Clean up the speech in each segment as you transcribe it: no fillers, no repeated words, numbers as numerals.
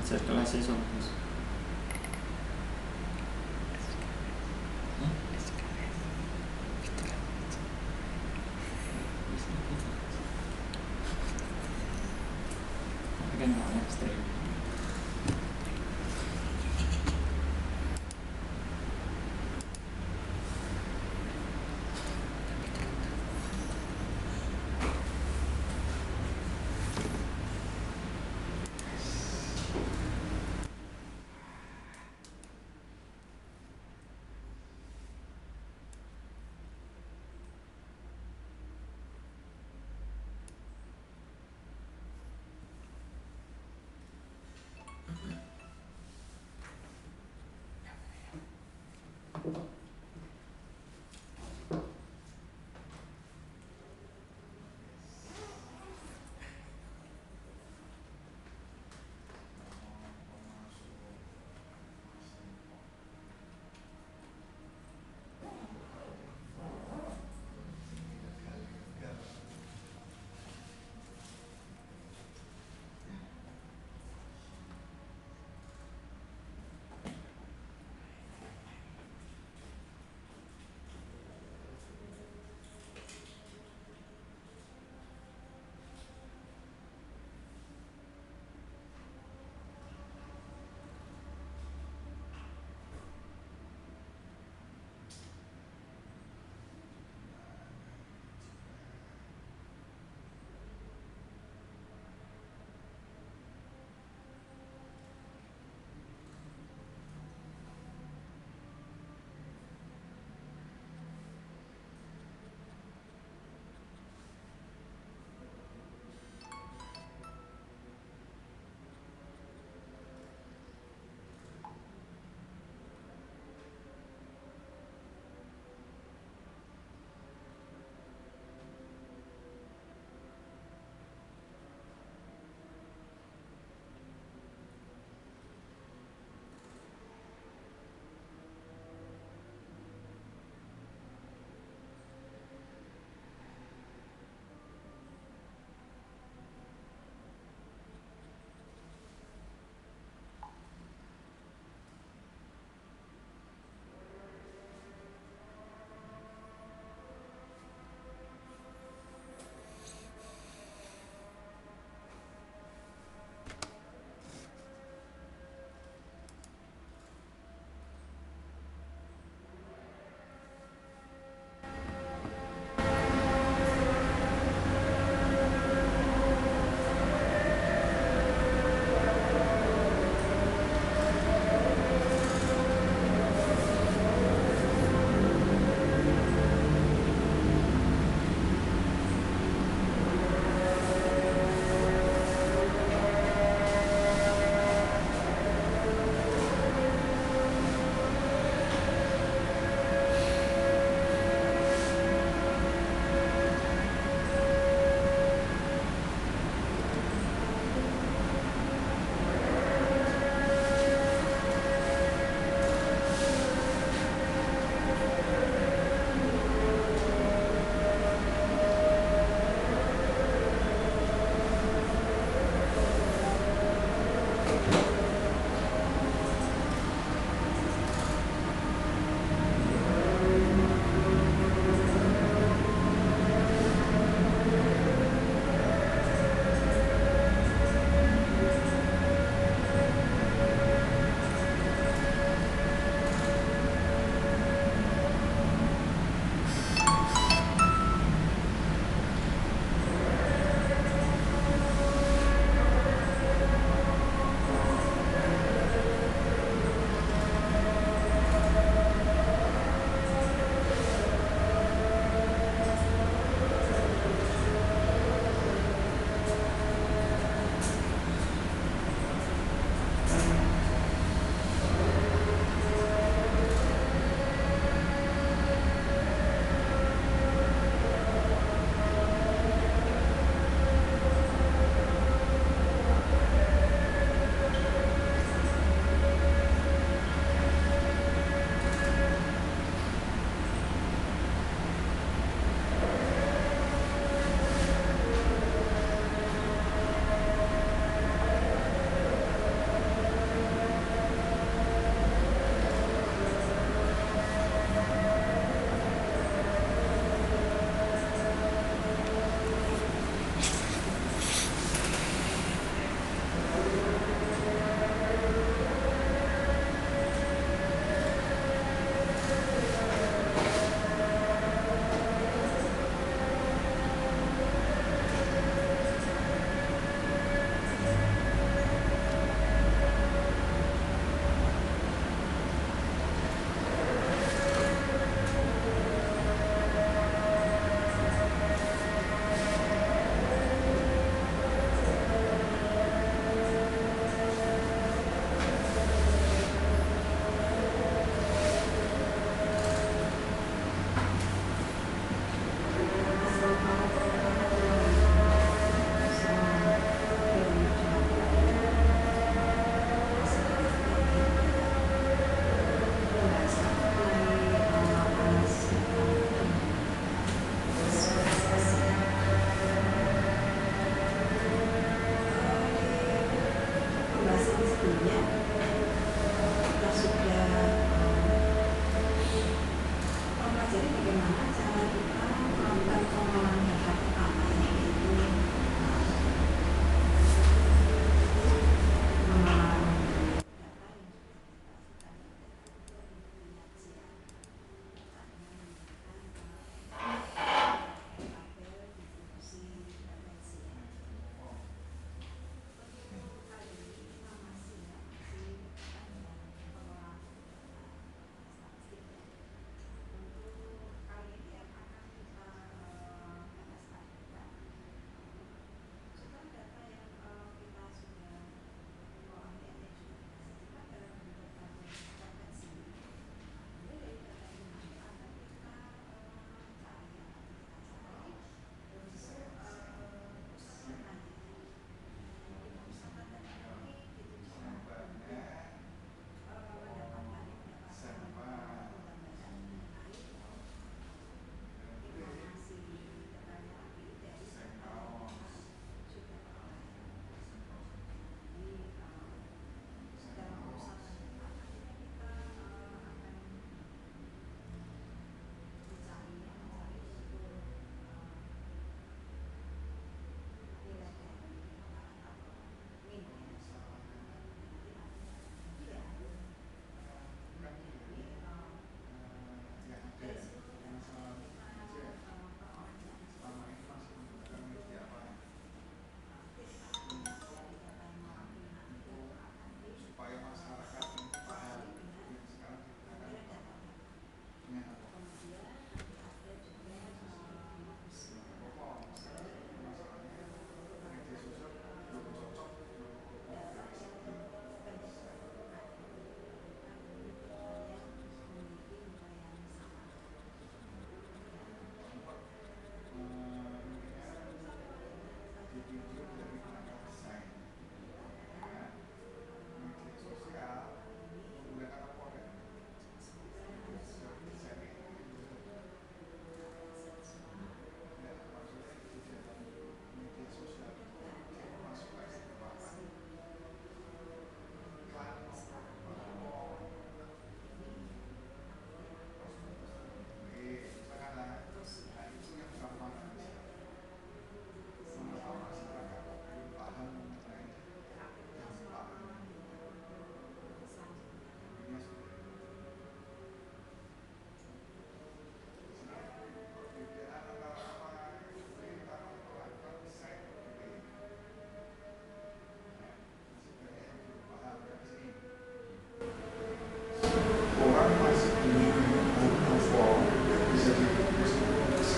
Cer kelasnya sopo? Tapi kan nggak ekstrim.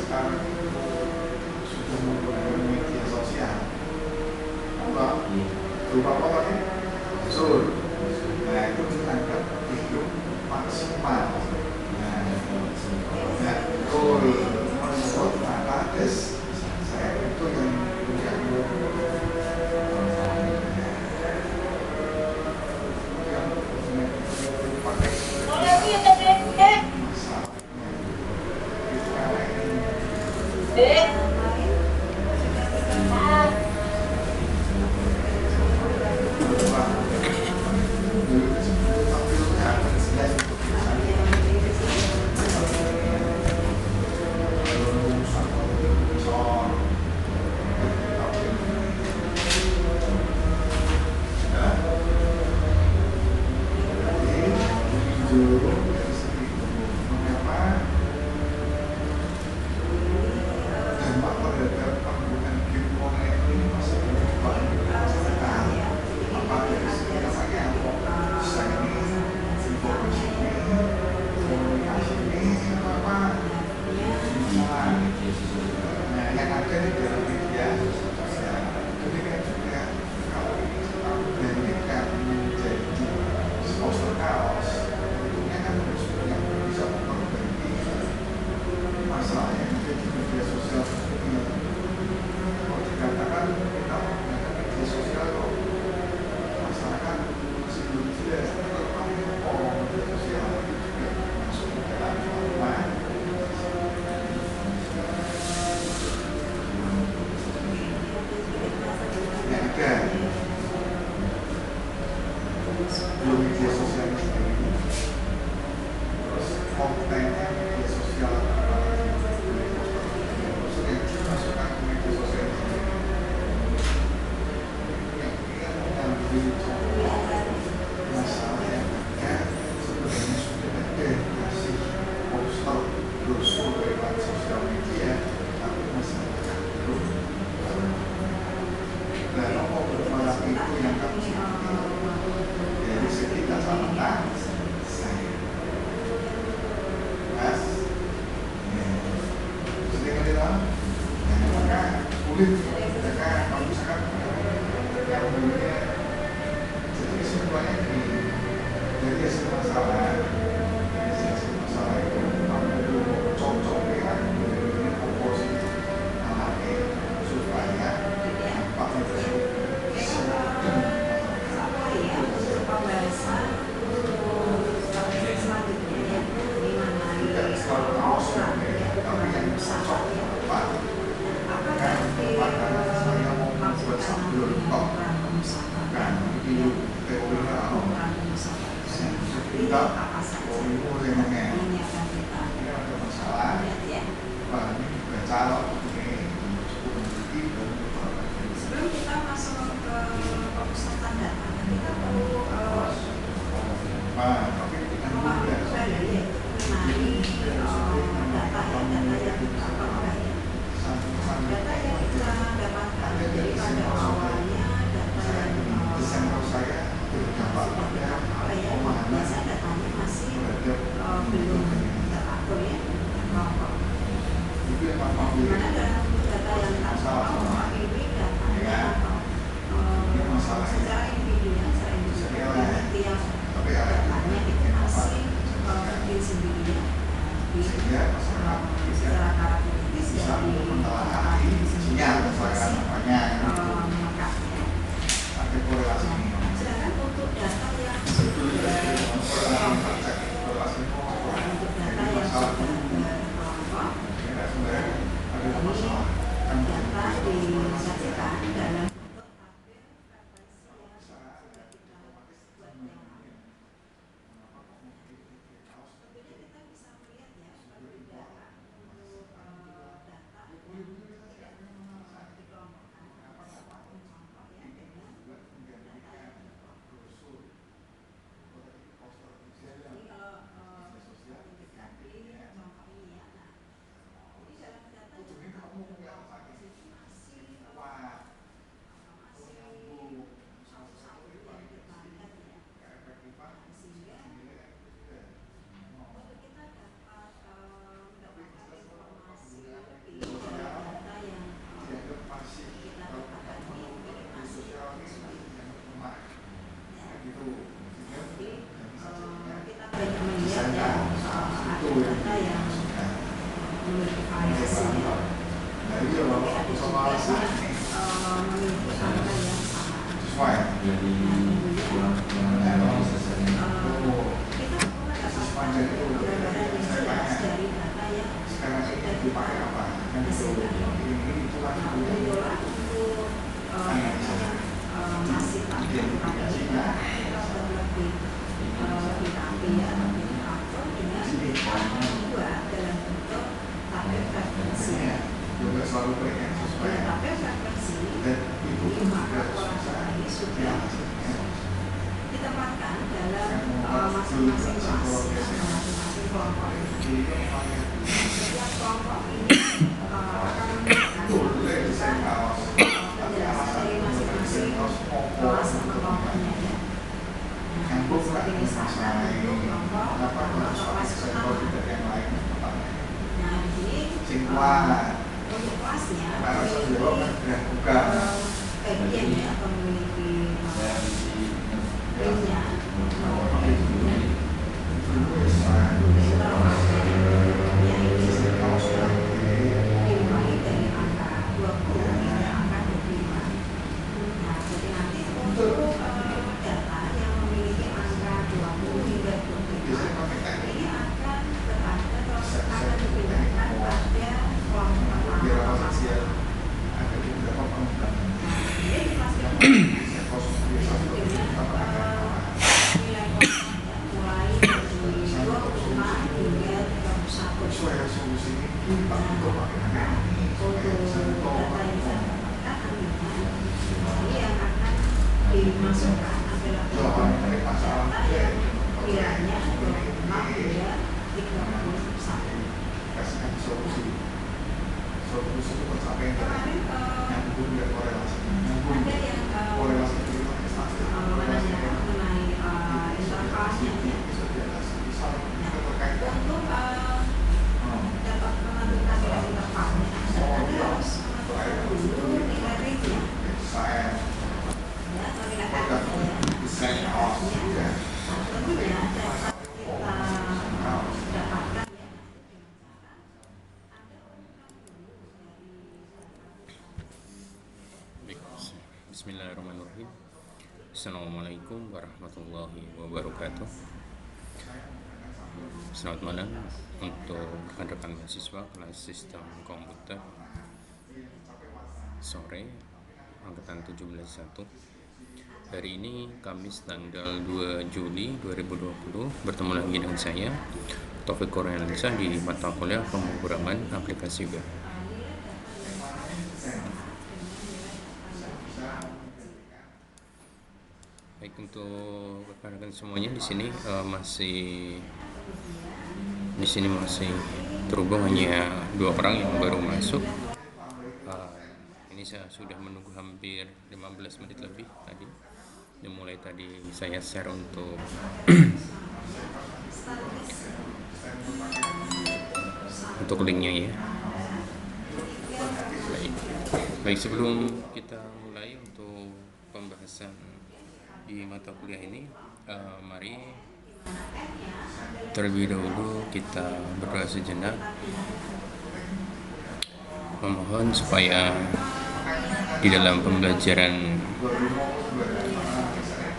sekarang sudah menggunakan media sosial. Apa? Berupa apa tadi? Betul. Nah itu dianggap hidup maksimal. Nah, goal menurut Atas saya itu yang Jadi ya Bapak aku sama Alisa sesuai. Sekarang ini dipakai apa? Ini itu kan juga selalu pengen sesuai dan ibu juga ditempatkan dalam masing-masing kelas, masing-masing kelompok. Setiap kelompok ini akan mendapatkan dari masing-masing kelas sama kelompoknya ya. Nah, seperti misalkan untuk kelompok kelas pertama. Nah, di sini untuk kelasnya bagian ya memiliki ringnya dimulai dari angka 20 hingga angka 25. Nah, jadi nanti untuk data yang memiliki angka 20 hingga 25 ini akan dipindahkan pada kelompok pertama. Jadi di kelas dimasukkan adalah data yang nilainya 26 hingga 31. Kemarin ada yang menanyakan mengenai intervalnya ya. Untuk dapat menentukan nilai intervalnya, Anda harus menentukan dulu nilai range-nya. Ya, atau nilai R-nya ya. Tentunya dapat kita dapatkan ya. Bismillahirrahmanirrahim. Assalamualaikum warahmatullahi wabarakatuh. Selamat malam untuk rekan-rekan mahasiswa kelas sistem komputer sore angkatan 17.1. Hari ini Kamis tanggal 2 Juli 2020 bertemu lagi dengan saya Taufik Kurniawansyah di mata kuliah pemrograman aplikasi web. Baik, untuk rekan-rekan semuanya di sini masih terhubung hanya 2 orang yang baru masuk. Ini saya sudah menunggu hampir 15 menit lebih tadi. Dimulai tadi saya share untuk untuk linknya ya. Baik, sebelum kita mulai untuk pembahasan di mata kuliah ini, mari terlebih dahulu kita berdoa sejenak, memohon supaya di dalam pembelajaran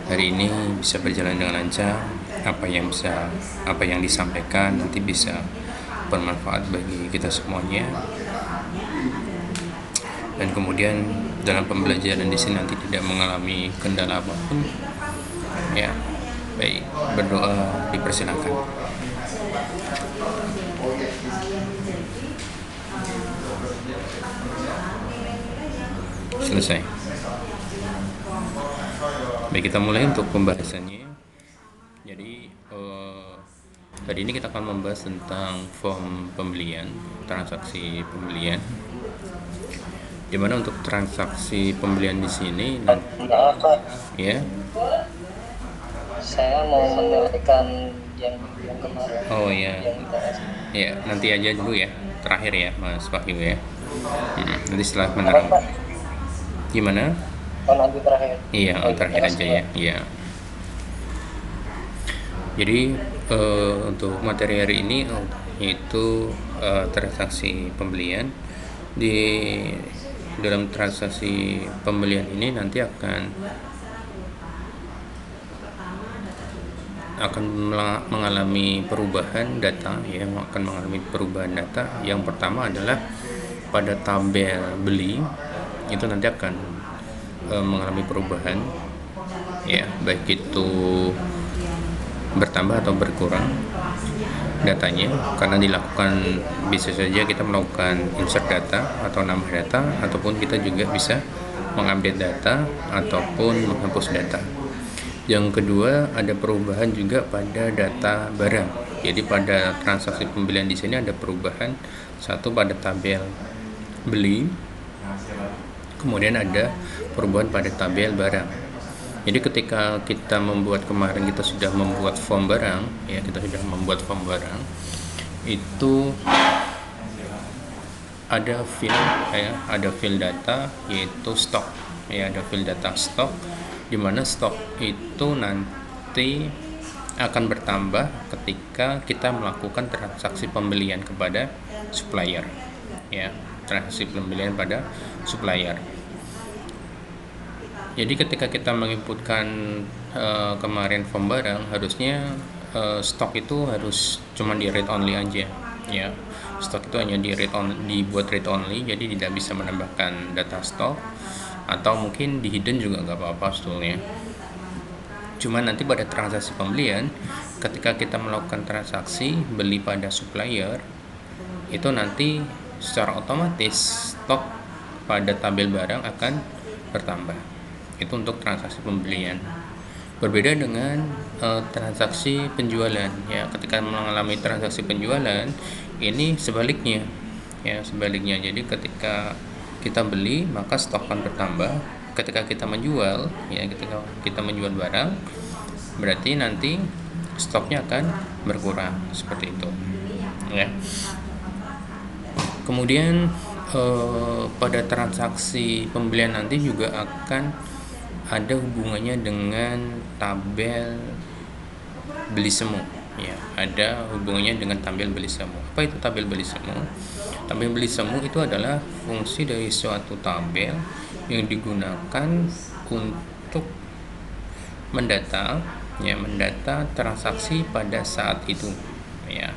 hari ini bisa berjalan dengan lancar. Apa yang disampaikan nanti bisa bermanfaat bagi kita semuanya, dan kemudian dalam pembelajaran di sini nanti tidak mengalami kendala apapun ya. Baik, berdoa dipersilakan. Selesai. Baik, kita mulai untuk pembahasannya. Jadi hari ini kita akan membahas tentang form pembelian, transaksi pembelian. Di mana untuk transaksi pembelian di sini, ya. Saya mau menyampaikan yang kemarin. Oh ya, ya nanti aja dulu ya, terakhir ya Mas Fahim ya. Nanti setelah menerang. Gimana? Oh, nanti terakhir. Iya, terakhir aja ya. Iya. Jadi untuk materi hari ini yaitu transaksi pembelian. di dalam transaksi pembelian ini nanti akan mengalami perubahan data, ya, akan mengalami perubahan data. Yang pertama adalah pada tabel beli itu nanti akan mengalami perubahan, ya, baik itu bertambah atau berkurang datanya, karena dilakukan, bisa saja kita melakukan insert data atau nambah data, ataupun kita juga bisa mengupdate data ataupun menghapus data. Yang kedua, ada perubahan juga pada data barang. Jadi pada transaksi pembelian di sini ada perubahan, satu pada tabel beli, kemudian ada perubahan pada tabel barang. Jadi ketika kita kemarin kita sudah membuat form barang, ya, kita sudah membuat form barang, itu ada field data, yaitu stok, ya, ada field data stok, di mana stok itu nanti akan bertambah ketika kita melakukan transaksi pembelian kepada supplier, ya, transaksi pembelian pada supplier. Jadi ketika kita menginputkan kemarin form barang, harusnya stok itu harus cuma di read only aja, ya. Stok itu hanya dibuat read only, jadi tidak bisa menambahkan data stok, atau mungkin di hidden juga nggak apa-apa sebetulnya. Cuma nanti pada transaksi pembelian, ketika kita melakukan transaksi beli pada supplier, itu nanti secara otomatis stok pada tabel barang akan bertambah. Itu untuk transaksi pembelian. Berbeda dengan transaksi penjualan, ya. Ketika mengalami transaksi penjualan, ini sebaliknya, ya, sebaliknya. Jadi ketika kita beli, maka stok akan bertambah. Ketika kita menjual, ya, ketika kita menjual barang, berarti nanti stoknya akan berkurang, seperti itu, ya. Kemudian pada transaksi pembelian nanti juga akan ada hubungannya dengan tabel beli semu, ya, ada hubungannya dengan tabel beli semu. Apa itu tabel beli semu? Tabel beli semu itu adalah fungsi dari suatu tabel yang digunakan untuk mendata transaksi pada saat itu, ya.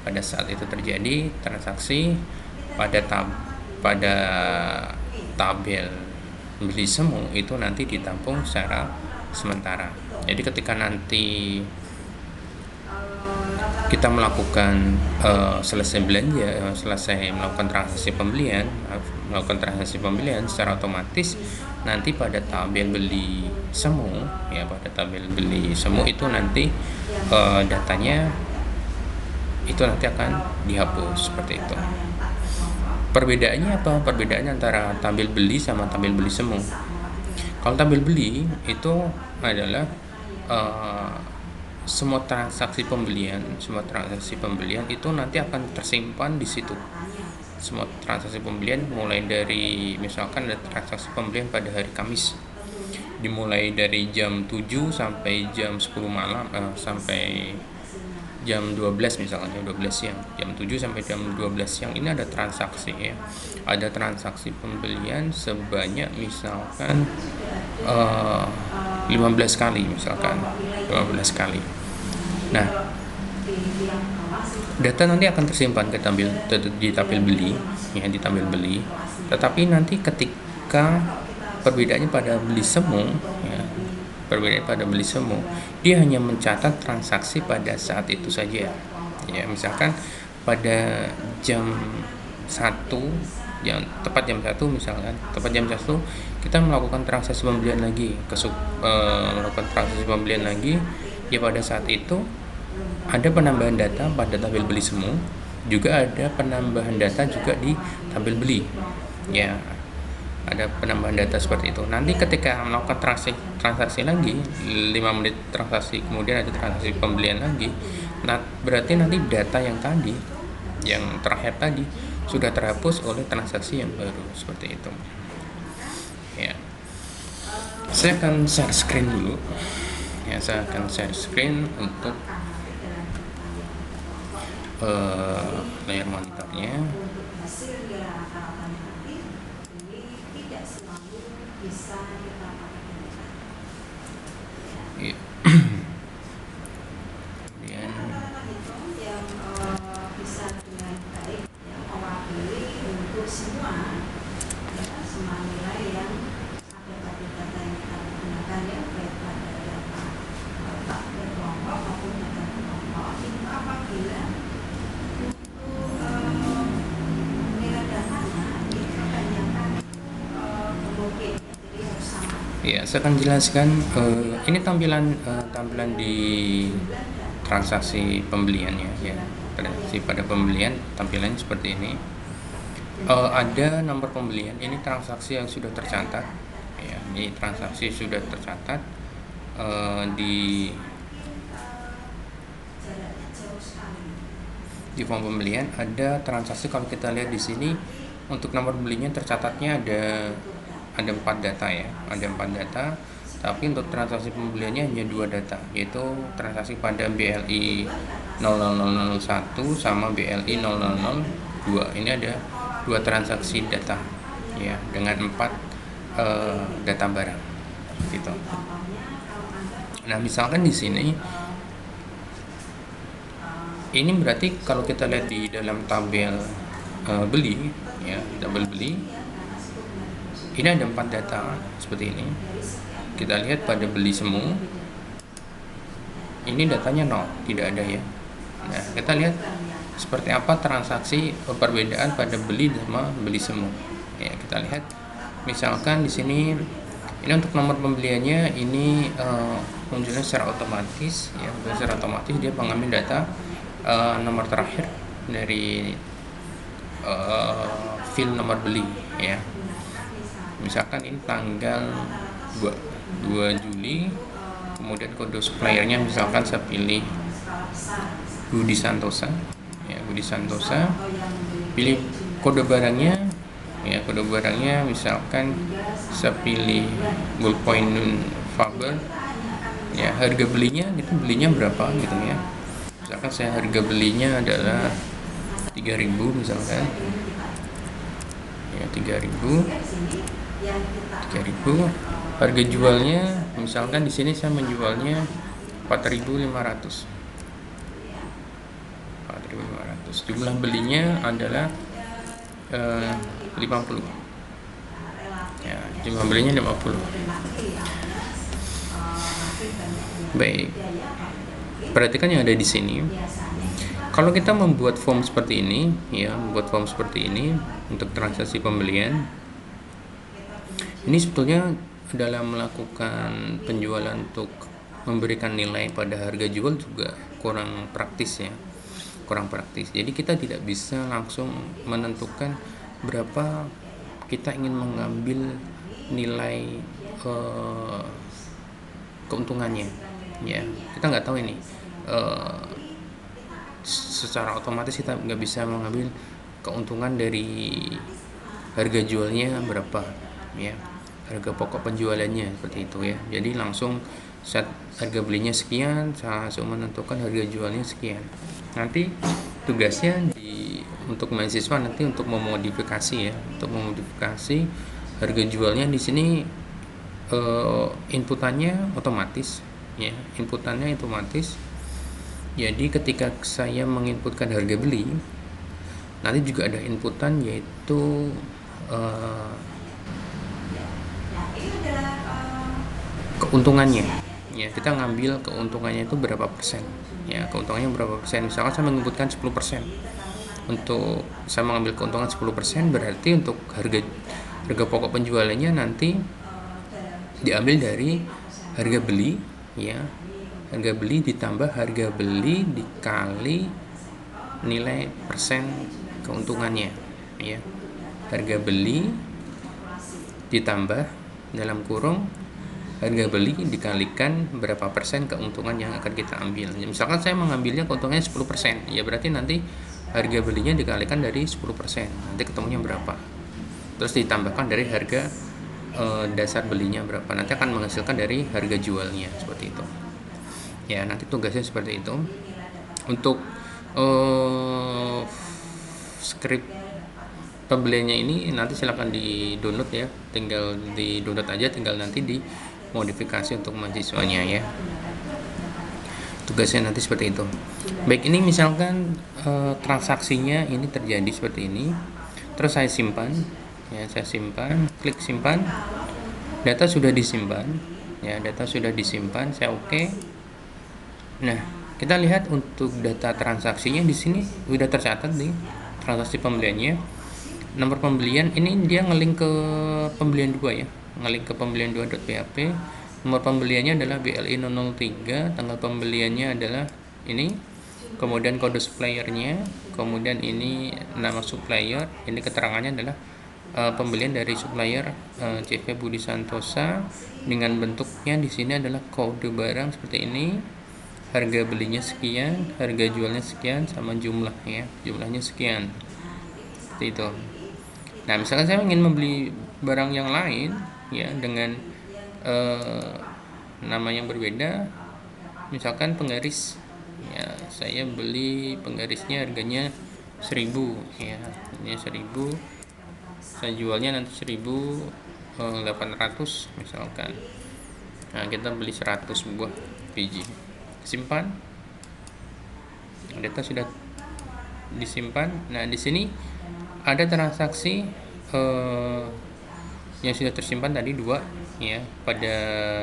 Pada saat itu terjadi transaksi pada tabel beli semu itu nanti ditampung secara sementara. Jadi ketika nanti kita melakukan selesai belanja, selesai melakukan transaksi pembelian secara otomatis nanti pada tabel beli semu, ya, pada tabel beli semu itu nanti datanya itu nanti akan dihapus, seperti itu. Perbedaannya apa? Perbedaannya antara tabel beli sama tabel beli semu. Kalau tabel beli itu adalah semua transaksi pembelian itu nanti akan tersimpan di situ. Semua transaksi pembelian, mulai dari misalkan ada transaksi pembelian pada hari Kamis, dimulai dari jam 7 sampai jam 10 malam, sampai jam 12 misalkan, jam 12 siang, jam 7 sampai jam 12 siang, ini ada transaksi, ya. Ada transaksi pembelian sebanyak misalkan 15 kali misalkan, 15 kali. Nah, data nanti akan tersimpan di tabel beli, ya, di tabel beli. Tetapi nanti ketika perbedaannya pada beli semu, ya, dia hanya mencatat transaksi pada saat itu saja, ya. Misalkan pada jam 1, tepat jam 1 misalkan, kita melakukan transaksi pembelian lagi, ya, pada saat itu ada penambahan data pada tabel beli semu, juga ada penambahan data juga di tabel beli, ya. Ada penambahan data seperti itu. Nanti ketika melakukan transaksi lagi, 5 menit transaksi, kemudian ada transaksi pembelian lagi, nah berarti nanti data yang terakhir tadi sudah terhapus oleh transaksi yang baru, seperti itu, ya. Saya akan share screen dulu, ya. Saya akan share screen untuk layar monitornya. untuk hasil nilai rata-rata negatif ini tidak selalu bisa kita pakai dengan Iya. Kemudian rata-rata hitung yang bisa dengan baik yang mewakili untuk semua semua nilai yang ada pada data yang kita gunakan ya, baik pada data tak berkelompok maupun data berkelompok. Itu apabila untuk nilai datanya itu kebanyakan homogene, jadi harus sama. ya, saya akan jelaskan ini tampilan di transaksi pembeliannya ya. Transaksi pada pembelian tampilannya seperti ini. Ada nomor pembelian, ini transaksi yang sudah tercatat ya, ini transaksi sudah tercatat di Jaraknya jauh sekali. form pembelian. Ada transaksi, kalau kita lihat di sini untuk nomor belinya tercatatnya ada 4 data ya, ada 4 data, tapi untuk transaksi pembeliannya hanya 2 data, yaitu transaksi pada BLI 00001 sama BLI 00002. Ini ada 2 transaksi data ya, dengan 4 data barang gitu. Nah, misalkan di sini ini berarti kalau kita lihat di dalam tabel beli ya, tabel beli ini ada 4 data seperti ini. Kita lihat pada beli semu ini datanya 0, tidak ada ya. Nah, kita lihat seperti apa transaksi perbedaan pada beli sama beli semu ya. Kita lihat misalkan di sini ini untuk nomor pembeliannya ini munculnya secara otomatis ya, secara otomatis dia mengambil data nomor terakhir dari file nomor beli ya. Misalkan ini tanggal 2 Juli, kemudian kode suppliernya misalkan saya pilih Budi Santosa ya, Budi Santosa, pilih kode barangnya ya, kode barangnya misalkan saya pilih Ballpoint Faber ya, harga belinya itu belinya berapa gitu ya. Misalkan saya harga belinya adalah 3.000 misalkan ya, 3.000. Harga jualnya misalkan di sini saya menjualnya 4.500. Jumlah belinya adalah 50 ya, jumlah belinya 50. Baik, perhatikan yang ada di sini. Kalau kita membuat form seperti ini ya, membuat form seperti ini untuk transaksi pembelian, ini sebetulnya dalam melakukan penjualan untuk memberikan nilai pada harga jual juga kurang praktis ya, kurang praktis. Jadi kita tidak bisa langsung menentukan berapa kita ingin mengambil nilai keuntungannya ya. Kita nggak tahu ini secara otomatis kita nggak bisa mengambil keuntungan dari harga jualnya berapa ya, harga pokok penjualannya seperti itu ya. Jadi langsung set harga belinya sekian, saya langsung menentukan harga jualnya sekian. Nanti tugasnya untuk mahasiswa nanti untuk memodifikasi ya, untuk memodifikasi harga jualnya di sini inputannya otomatis ya, inputannya otomatis. Jadi ketika saya menginputkan harga beli, nanti juga ada inputan yaitu keuntungannya ya. Kita ngambil keuntungannya itu berapa persen ya, keuntungannya berapa persen. Misalkan saya menginputkan 10%, untuk saya mengambil keuntungan 10%, berarti untuk harga pokok penjualannya nanti diambil dari harga beli ya, harga beli ditambah harga beli dikali nilai persen keuntungannya ya, harga beli ditambah dalam kurung harga beli dikalikan berapa persen keuntungan yang akan kita ambil. Misalkan saya mengambilnya keuntungannya 10%, ya berarti nanti harga belinya dikalikan dari 10%, nanti ketemunya berapa, terus ditambahkan dari harga dasar belinya berapa, nanti akan menghasilkan dari harga jualnya, seperti itu ya. Nanti tugasnya seperti itu. Untuk Script pembeliannya ini nanti silahkan di download ya, tinggal di download aja, tinggal nanti di modifikasi untuk mahasiswanya ya, tugasnya nanti seperti itu. Baik, ini misalkan transaksinya ini terjadi seperti ini, terus saya simpan ya, saya simpan, klik simpan, data sudah disimpan ya, data sudah disimpan, saya oke. Nah, kita lihat untuk data transaksinya di sini sudah tercatat di transaksi pembeliannya. Nomor pembelian ini dia ngelink ke pembelian 2 ya, ngelink ke pembelian 2.php. Nomor pembeliannya adalah BLI 003, tanggal pembeliannya adalah ini, kemudian kode suppliernya, kemudian ini nama supplier, ini keterangannya adalah pembelian dari supplier CV Budi Santosa, dengan bentuknya di sini adalah kode barang seperti ini, harga belinya sekian, harga jualnya sekian, sama jumlahnya, jumlahnya sekian, seperti itu. Nah, misalkan saya ingin membeli barang yang lain ya dengan nama yang berbeda, misalkan penggaris ya, saya beli penggarisnya harganya 1.000 ya, ini 1.000, saya jualnya nanti 1.800 misalkan. Nah, kita beli 100 buah biji, simpan, data sudah disimpan. Nah, di sini ada transaksi yang sudah tersimpan tadi 2 ya, pada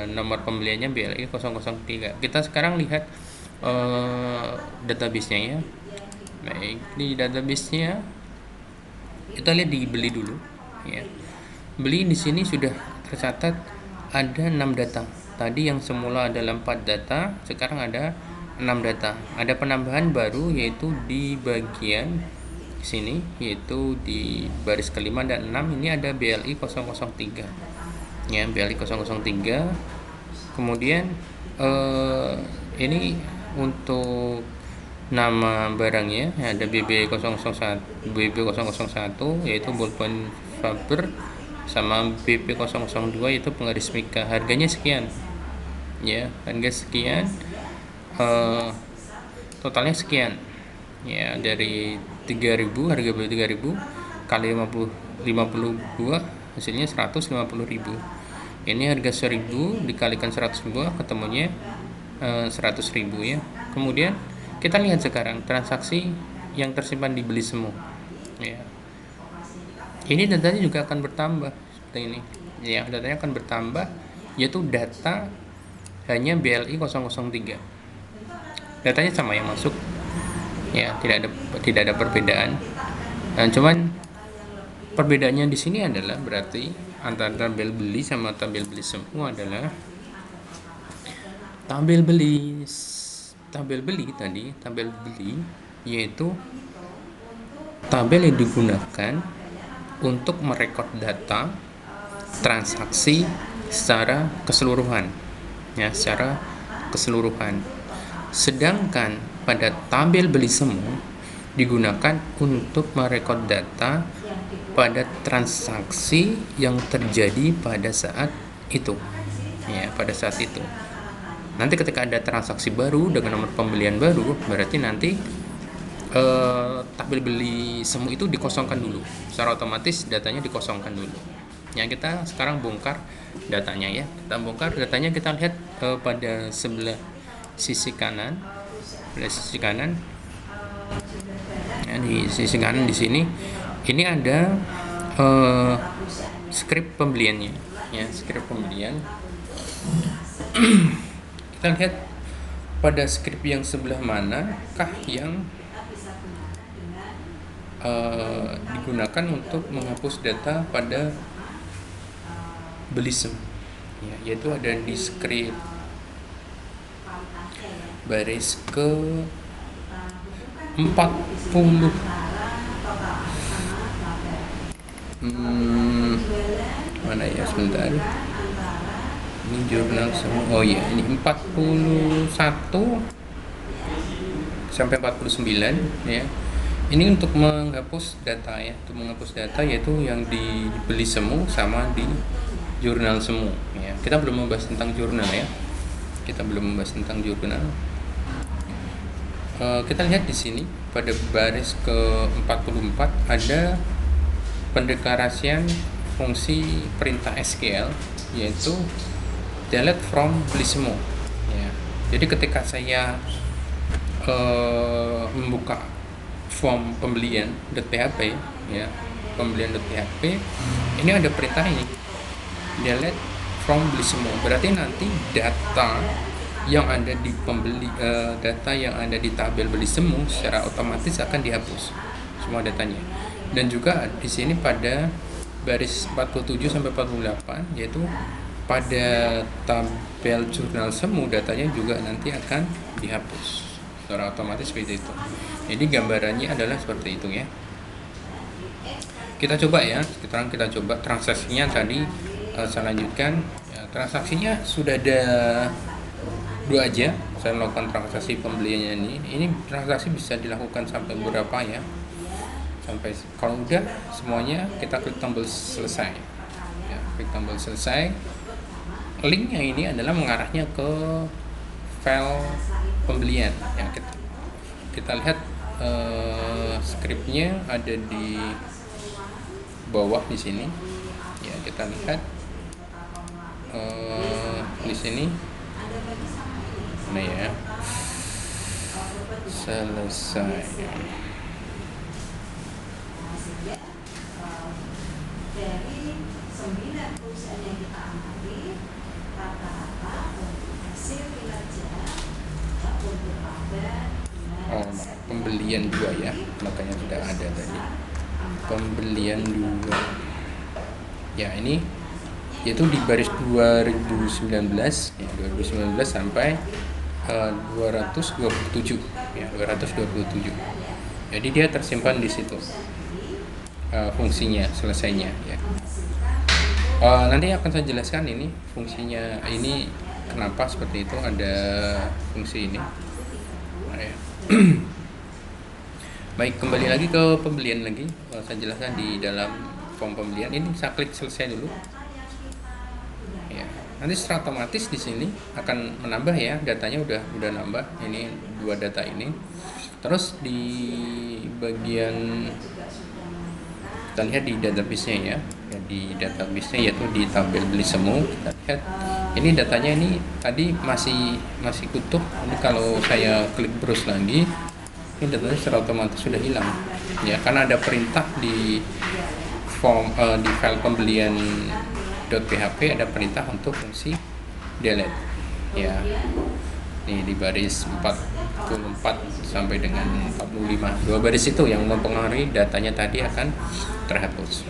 nomor pembeliannya BLI 003. Kita sekarang lihat database-nya ya. Baik, di database-nya kita lihat di beli dulu ya. Beli di sini sudah tercatat ada 6 data. Tadi yang semula adalah 4 data, sekarang ada 6 data. Ada penambahan baru yaitu di bagian sini, yaitu di baris kelima dan 6 ini ada BLI 003 ya, BLI 003. Kemudian ini untuk nama barangnya ada BB001 yaitu ballpoint Faber, sama BP002 yaitu penggaris Mika, harganya sekian ya, harga sekian, totalnya sekian ya, dari 3.000, harga beli 3.000 kali 50 buah hasilnya 150.000. Ini harga 1.000 dikalikan 100 buah ketemunya 100.000 ya. Kemudian kita lihat sekarang transaksi yang tersimpan di beli semu ya. Ini datanya juga akan bertambah seperti ini ya, datanya akan bertambah, yaitu data hanya BLI 003, datanya sama yang masuk ya, tidak ada perbedaan. Nah, cuman perbedaannya di sini adalah berarti antara tabel beli sama tabel beli semua adalah tabel beli tadi, tabel beli yaitu tabel yang digunakan untuk merekod data transaksi secara keseluruhan ya, secara keseluruhan. Sedangkan pada tabel beli semu digunakan untuk merekod data pada transaksi yang terjadi pada saat itu ya, pada saat itu. Nanti ketika ada transaksi baru dengan nomor pembelian baru, berarti nanti tabel beli semu itu dikosongkan dulu, secara otomatis datanya dikosongkan dulu ya. Kita sekarang bongkar datanya ya, kita bongkar datanya, kita lihat pada sebelah sisi kanan, ya, di sisi kanan di sini ini ada skrip pembeliannya ya, skrip pembelian. Kita lihat pada skrip yang sebelah manakah yang digunakan untuk menghapus data pada beli semu ya, yaitu ada di skrip baris ke 40. Mana ya, sebentar, ini jurnal semua. Oh ya, ini 41 sampai 49 ya. Ini untuk menghapus data ya, untuk menghapus data yaitu yang dibeli semu sama di jurnal semu ya. Kita belum membahas tentang jurnal ya, kita belum membahas tentang jurnal. kita lihat di sini pada baris ke-44 ada pendeklarasian fungsi perintah SQL, yaitu delete from Bellissimo ya. Jadi ketika saya membuka form pembelian .php ya, pembelian.php, ini ada perintah ini delete from Bellissimo. Berarti nanti data yang ada di data yang ada di tabel Bellissimo secara otomatis akan dihapus semua datanya. Dan juga di sini pada baris 47 sampai 48, yaitu pada tabel jurnal semu datanya juga nanti akan dihapus secara otomatis seperti itu. Jadi gambarannya adalah seperti itu ya. Kita coba ya, sekarang kita coba transaksinya tadi. Saya lanjutkan ya, transaksinya sudah ada 2 aja. Saya melakukan transaksi pembeliannya ini transaksi bisa dilakukan sampai berapa ya, sampai kalau udah semuanya kita klik tombol selesai ya, klik tombol selesai. Linknya ini adalah mengarahnya ke file pembelian ya. Kita lihat skripnya ada di bawah di sini ya. Kita lihat di sini mana ya, selesai. Dari 9 perusahaan yang kita amati, rata-rata untuk hasil kinerja untuk laba pembelian 2 ya, makanya sudah ada tadi pembelian 2 ya. Ini yaitu di baris 2019 ya, 2019 sampai 227 ya, 227. Jadi dia tersimpan di situ fungsinya, selesainya ya. Nanti akan saya jelaskan ini fungsinya ini kenapa seperti itu, ada fungsi ini. Nah, ya. Baik, kembali lagi ke pembelian lagi. Saya jelaskan di dalam form pembelian ini, saya klik selesai dulu. Ya, nanti secara otomatis di sini akan menambah ya, datanya udah nambah. Ini 2 data ini. Terus di bagian kita lihat di database-nya ya, di database-nya yaitu di tabel Bellissimo. Kita lihat ini datanya ini tadi masih utuh. Ini kalau saya klik browse lagi, ini datanya secara otomatis sudah hilang ya, karena ada perintah di form di file pembelian .php ada perintah untuk fungsi delete ya. Ini di baris 44 sampai dengan 45, 2 baris itu yang mempengaruhi datanya tadi akan terhapus.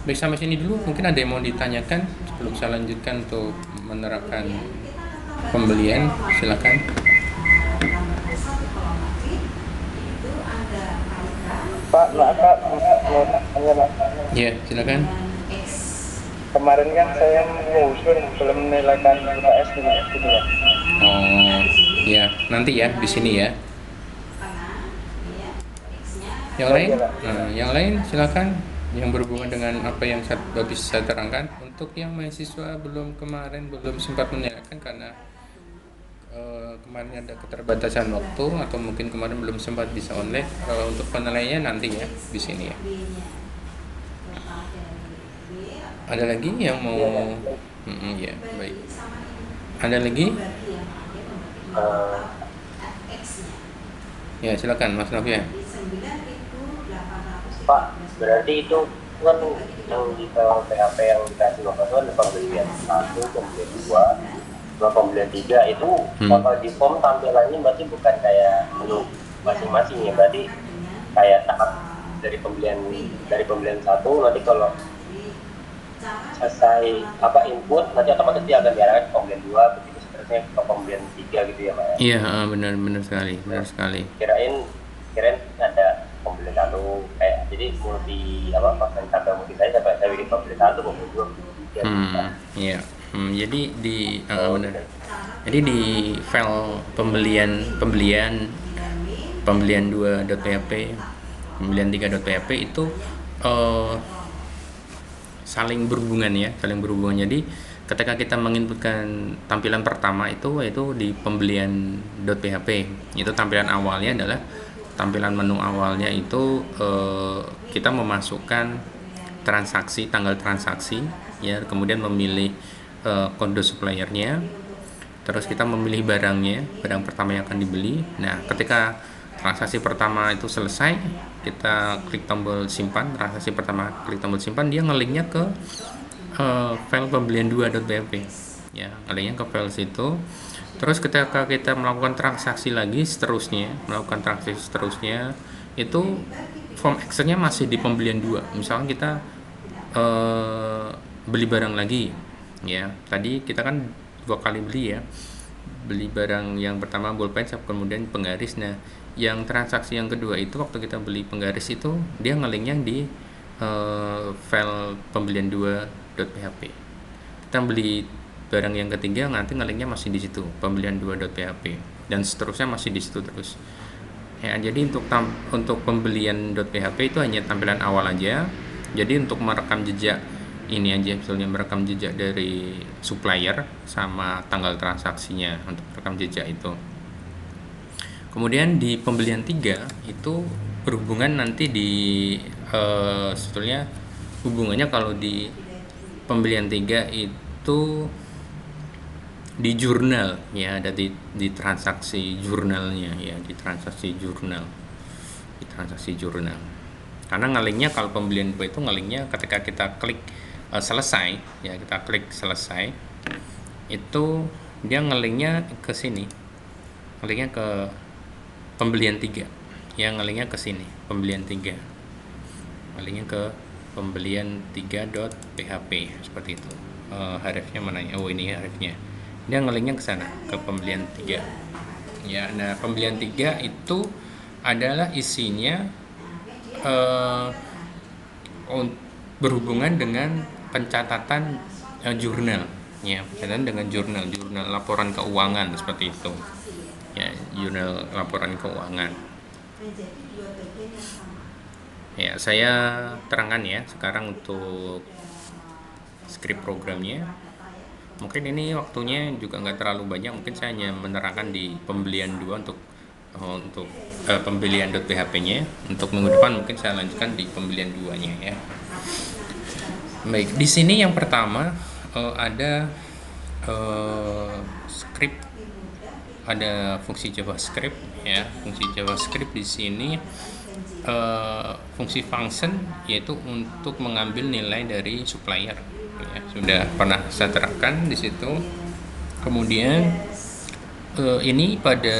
Baik, sampai sini dulu. Mungkin ada yang mau ditanyakan sebelum saya lanjutkan untuk menerapkan pembelian, silakan. Pak, maaf Pak, mau tanya Pak. Ya, silakan. Kemarin kan saya ngusun belum menilaikan UKS gitu ya. Oh, ya, nanti ya di sini ya. Yang lain? Nah, yang lain silakan, yang berhubungan dengan apa yang habis saya terangkan. Untuk yang mahasiswa belum sempat menilaikan karena kemarin ada keterbatasan waktu atau mungkin kemarin belum sempat bisa online. Kalau untuk penilaiannya nanti ya di sini ya. Ada lagi yang mau? Ya, baik. Ada lagi? Ya, silakan Mas Novian. Pak, berarti itu kan yang di PHP yang dikasih Bapak itu ada pembelian 1, pembelian 2, pembelian 3 itu kalau di form tampilannya berarti bukan kayak menu masing-masing ya, berarti kayak tahap dari pembelian 1, nanti kalau selesai input nanti otomatis dia akan diarahkan ke pembelian 2, begitu seterusnya ke pembelian 3 gitu ya Pak ya? Iya, benar sekali. Kirain ada pembelian 1 kayak jadi multi pakai tabel multi saya bikin pembelian 1, pembelian 2, pembelian 3. Iya. Jadi di benar. Jadi di file pembelian 2.php, pembelian 3.php itu saling berhubungan ya, Jadi ketika kita menginputkan tampilan pertama itu yaitu di pembelian.php, itu tampilan awalnya adalah tampilan menu awalnya itu kita memasukkan transaksi, tanggal transaksi ya, kemudian memilih kode suppliernya, terus kita memilih barangnya, barang pertama yang akan dibeli. Nah, ketika transaksi pertama itu selesai, kita klik tombol simpan, transaksi pertama klik tombol simpan, dia ngelinknya ke file pembelian 2.php ya, ngelinknya ke file situ. Terus ketika kita melakukan transaksi lagi seterusnya, itu form actionnya masih di pembelian 2. Misalkan kita beli barang lagi ya, tadi kita kan 2 kali beli ya, beli barang yang pertama bolpen, kemudian penggaris. Nah, yang transaksi yang kedua itu waktu kita beli penggaris itu dia ngelinknya di file pembelian 2.php. Kita beli barang yang ketiga, nanti ngelinknya masih di situ, pembelian 2.php, dan seterusnya masih di situ terus ya. Jadi untuk pembelian.php itu hanya tampilan awal aja. Jadi untuk merekam jejak ini aja, misalnya merekam jejak dari supplier sama tanggal transaksinya, untuk merekam jejak itu. Kemudian di pembelian 3 itu berhubungan nanti di sebetulnya hubungannya kalau di pembelian 3 itu di jurnal ya, ada di transaksi jurnalnya ya, di transaksi jurnal. Karena ngelinknya kalau pembelian 2 itu ngelinknya ketika kita klik selesai ya, kita klik selesai itu dia ngelinknya ke sini, ngelinknya ke pembelian 3 ya, ngelinknya ke sini, pembelian 3, ngelinknya ke pembelian 3.php seperti itu. Hrefnya mana ya? Oh, ini hrefnya. Dia ngelinknya ke sana, ke pembelian 3 ya. Nah, pembelian 3 itu adalah isinya berhubungan dengan pencatatan jurnal ya, pencatatan dengan jurnal laporan keuangan seperti itu ya, jurnal laporan keuangan ya. Saya terangkan ya sekarang untuk script programnya. Mungkin ini waktunya juga nggak terlalu banyak, mungkin saya hanya menerangkan di pembelian 2 untuk pembelian.php nya. Untuk minggu depan mungkin saya lanjutkan di pembelian 2 nya ya. Baik, di sini yang pertama ada script, ada fungsi JavaScript ya. Fungsi JavaScript di sini fungsi function, yaitu untuk mengambil nilai dari supplier ya, sudah pernah saya terangkan di situ. Kemudian ini pada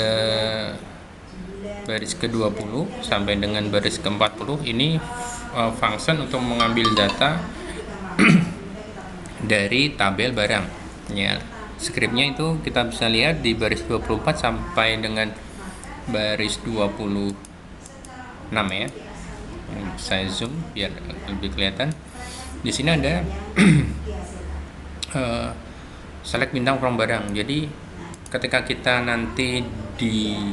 baris ke-20 sampai dengan baris ke-40 ini function untuk mengambil data dari tabel barang ya. Skripnya itu kita bisa lihat di baris 24 sampai dengan baris 26 ya. Saya zoom biar lebih kelihatan. Di sini ada select bintang from barang. Jadi ketika kita nanti di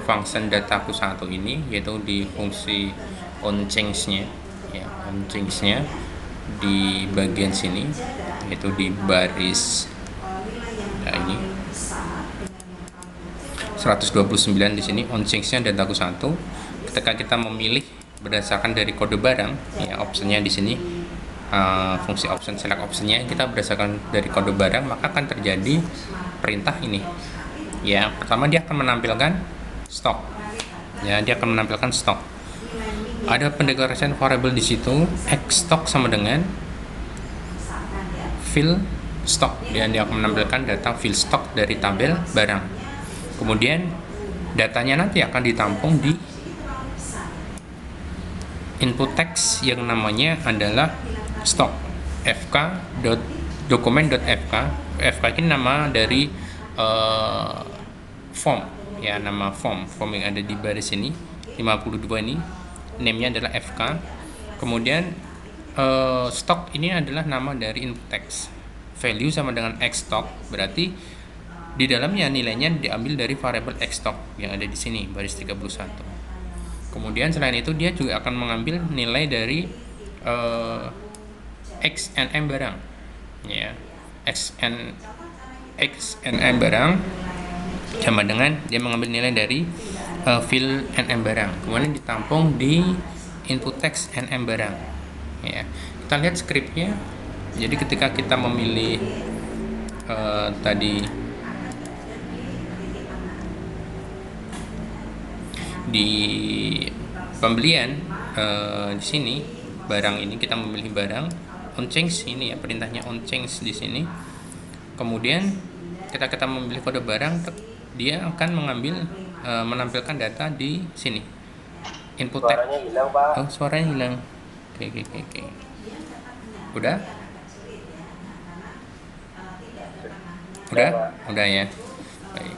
function dataku 1 ini, yaitu di fungsi onChange-nya ya, onChange-nya di bagian sini, yaitu di baris ini 129 di sini onChange-nya dataku 1. Ketika kita memilih berdasarkan dari kode barang ya, optionnya di sini fungsi option, select optionnya kita berdasarkan dari kode barang, maka akan terjadi perintah ini ya. Pertama dia akan menampilkan stok ya, dia akan menampilkan stok. Ada pendeklarasian variable di situ, x stock sama dengan fill stock, dia akan menampilkan data fill stock dari tabel barang. Kemudian datanya nanti akan ditampung di input text yang namanya adalah stock fk.document.fk. fk ini nama dari form ya, nama form yang ada di baris ini 52 ini, name-nya adalah fk. Kemudian stock ini adalah nama dari input text, value sama dengan x stock, berarti di dalamnya nilainya diambil dari variable x stock yang ada di sini baris 31. Kemudian selain itu dia juga akan mengambil nilai dari x and m barang ya. XNM barang sama dengan dia mengambil nilai dari fill NM barang, kemudian ditampung di input text NM barang. Ya, kita lihat scriptnya. Jadi ketika kita memilih tadi di pembelian di sini barang ini kita memilih barang on change ini ya, perintahnya on change di sini. Kemudian kita memilih kode barang, dia akan mengambil menampilkan data di sini input text. Suaranya hilang, Pak. Oh, suaranya hilang. Oke. Udah ya. Baik.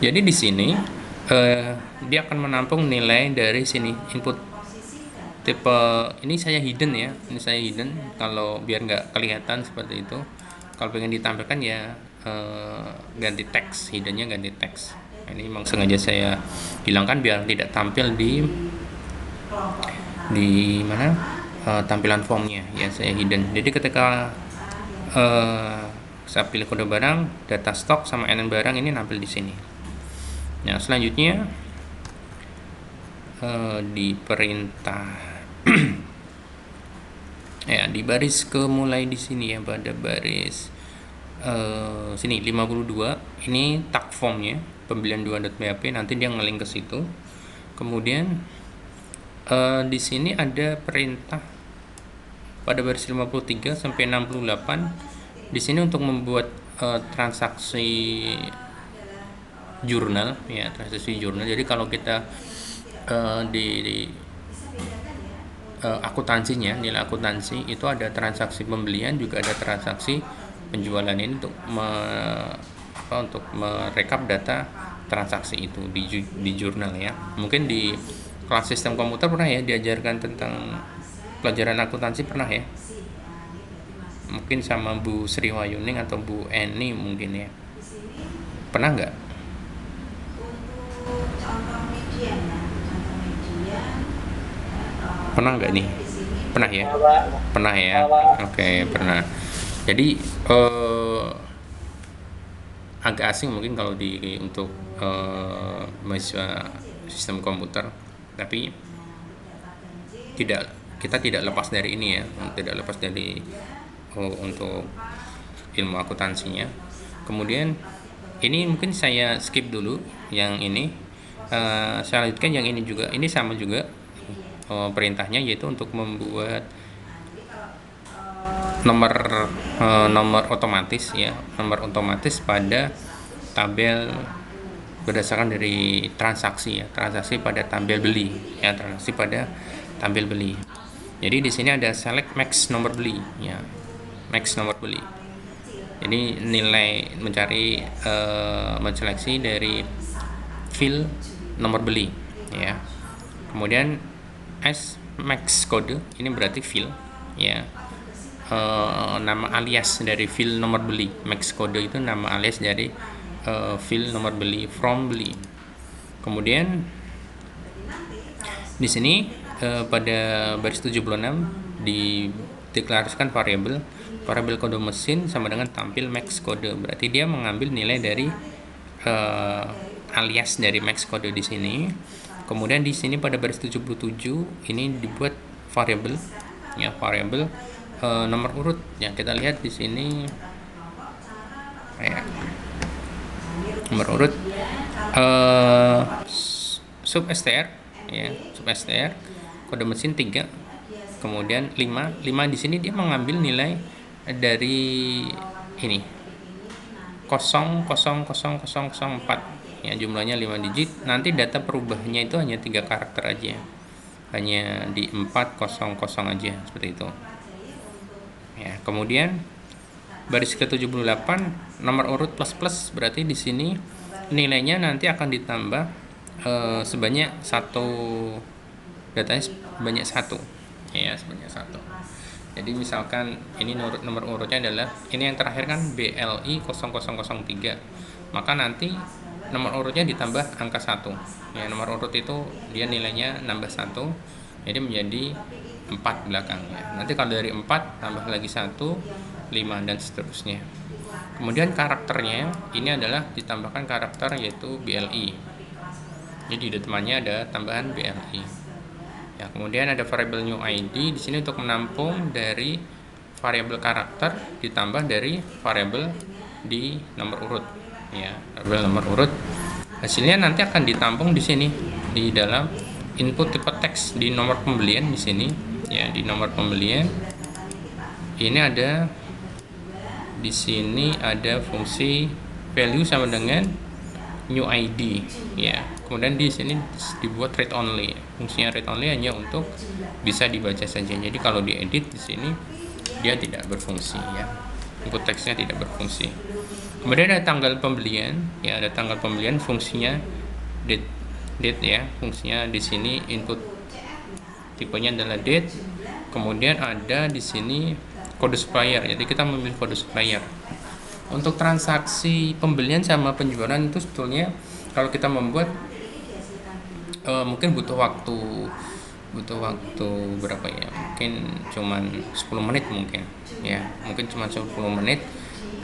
Jadi di sini dia akan menampung nilai dari sini input tipe ini saya hidden ya. Ini saya hidden kalau biar nggak kelihatan seperti itu. Kalau pengen ditampilkan ya ganti teks, hiddennya ganti teks. Ini memang sengaja saya hilangkan biar tidak tampil di mana tampilan formnya ya, saya hidden. Jadi ketika saya pilih kode barang, data stok sama NN barang ini nampil di sini. Nah, selanjutnya di perintah ya, di baris mulai di sini ya, pada baris sini 52 ini tag formnya pembelian 2.php, nanti dia ngelink ke situ. Kemudian di sini ada perintah pada baris 53 sampai 68 di sini untuk membuat transaksi jurnal ya, transaksi jurnal. Jadi kalau kita di akuntansinya, nilai akuntansi itu ada transaksi pembelian, juga ada transaksi penjualan. Ini untuk untuk merekap data transaksi itu di jurnal ya. Mungkin di kelas sistem komputer pernah ya diajarkan tentang pelajaran akuntansi, pernah ya, mungkin sama Bu Sri Wahyuning atau Bu Eni mungkin ya, pernah nggak? Pernah nggak nih? Pernah ya? Pernah ya? Oke, pernah. Jadi agak asing mungkin kalau untuk mahasiswa sistem komputer, tapi kita tidak lepas dari ini ya, tidak lepas dari untuk ilmu akuntansinya. Kemudian ini mungkin saya skip dulu yang ini, saya lanjutkan yang ini juga. Ini sama juga perintahnya, yaitu untuk membuat nomor otomatis ya, nomor otomatis pada tabel berdasarkan dari transaksi ya, transaksi pada tabel beli ya, transaksi pada tabel beli. Jadi di sini ada select max nomor beli ya, max nomor beli. Jadi nilai mencari menseleksi dari fill nomor beli ya. Kemudian S max kode ini berarti fill ya, nama alias dari fill nomor beli. Max kode itu nama alias dari fill nomor beli from beli. Kemudian di sini pada baris 76 dideklarasikan variabel kode mesin sama dengan tampil max kode, berarti dia mengambil nilai dari alias dari max kode di sini. Kemudian di sini pada baris 77 ini dibuat variabel ya, variabel nomor urut ya. Kita lihat di sini ya, nomor urut sub str ya, sub str kode mesin 3, kemudian 5 di sini dia mengambil nilai dari ini 000004 ya, jumlahnya 5 digit. Nanti data perubahannya itu hanya 3 karakter aja, hanya di 400 aja, seperti itu ya. Kemudian baris ke-78 nomor urut plus, berarti di sini nilainya nanti akan ditambah sebanyak 1, datanya sebanyak 1 ya, sebanyak 1. Jadi misalkan ini nomor urutnya adalah ini yang terakhir kan BLI 0003, maka nanti nomor urutnya ditambah angka 1 ya. Nomor urut itu dia nilainya nambah 1, jadi menjadi 4 belakangnya. Nanti kalau dari 4 tambah lagi 1, 5 dan seterusnya. Kemudian karakternya ini adalah ditambahkan karakter yaitu BLI. Jadi di depannya ada tambahan BLI. Ya, kemudian ada variabel new ID di sini untuk menampung dari variabel karakter ditambah dari variabel di nomor urut. Ya, variabel nomor urut. Hasilnya nanti akan ditampung di sini di dalam input tipe teks di nomor pembelian di sini. Ya, di nomor pembelian ini ada di sini ada fungsi value sama dengan new ID. Ya, kemudian di sini dibuat read only. Fungsinya read only hanya untuk bisa dibaca saja. Jadi kalau diedit di sini dia tidak berfungsi, ya. Input teksnya tidak berfungsi. Kemudian ada tanggal pembelian, ya, ada tanggal pembelian, fungsinya date ya. Fungsinya di sini input tipenya adalah date. Kemudian ada di sini kode supplier. Jadi kita memilih kode supplier. Untuk transaksi pembelian sama penjualan itu sebetulnya kalau kita membuat mungkin butuh waktu berapa ya, mungkin cuman 10 menit mungkin 10 menit.